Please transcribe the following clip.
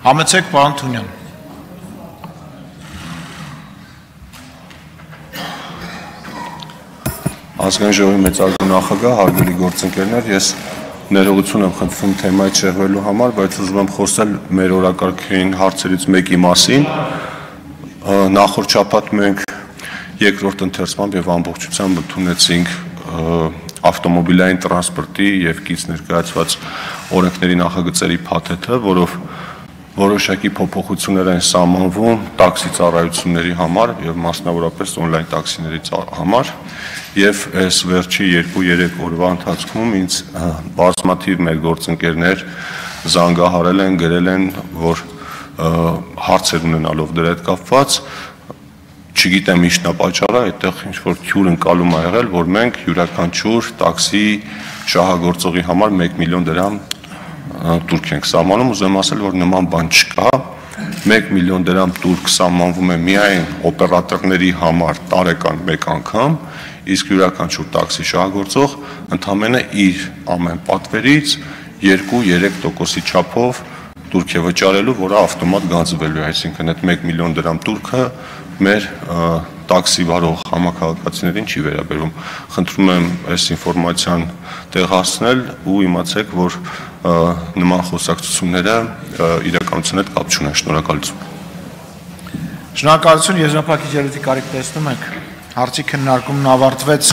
Համեցեք, պարոն Թունյան։ Ազգային ժողովի մեծարգո նախագահ, հարգելի գործընկերներ, ես ներողություն եմ խնդրում թեմայից շեղվելու համար, բայց ուզում եմ խոսել մեր օրակարգային հարցերից մեկի մասին։ Նախորդ շաբաթ մենք երկրորդ ընթերցմամբ եւ ամբողջությամբ ընդունեցինք ավտոմոբիլային տրանսպորտի եւ կից ներկայացված օրենքների նախագծերի փաթեթը, որով որոշակի փոփոխություններ են սահմանվում տաքսի ծառայությունների համար եւ մասնավորապես on-line տաքսիների համար եւ այս վերջի 2-3 օրվա ընթացքում ինձ բազմաթիվ մեր գործընկերներ զանգահարել են, գրել են, որ հարցեր ունենալով դրա հետ կապված չգիտեմ ինչն է պատճառը, այդտեղ ինչ որ թյուր ընկալում ա եղել, որ մենք յուրաքանչյուր տաքսի շահագործողի համար 1 միլիոն դրամ տուրք ենք սահմանում, ուզում եմ ասել, որ նման բան չկա, 1 միլիոն դրամ տուրք սահմանվում է միայն օպերատորների համար տարեկան մեկ անգամ, իսկ յուրաքանչյուր տաքսի շահագործող ընդամենը իր ամեն պատվերից 2-3% չափով տուրք է վճարելու, որը ավտոմատ գանձվելու է, այսինքն այդ 1 միլիոն դրամ տուրքը մեր տաքսի վարող համակարգացիներին չի վերաբերում։ Խնդրում եմ այս ինֆորմացիան տեղացնել ու իմացեք, որ նման խոսակցությունները իրականության հետ կապ չունեն։ Շնորհակալություն։ Շնորհակալություն, եզրափակիչ ելույթի կարիք տեսնում եք։ Հարցի քննարկումն ավարտվեց։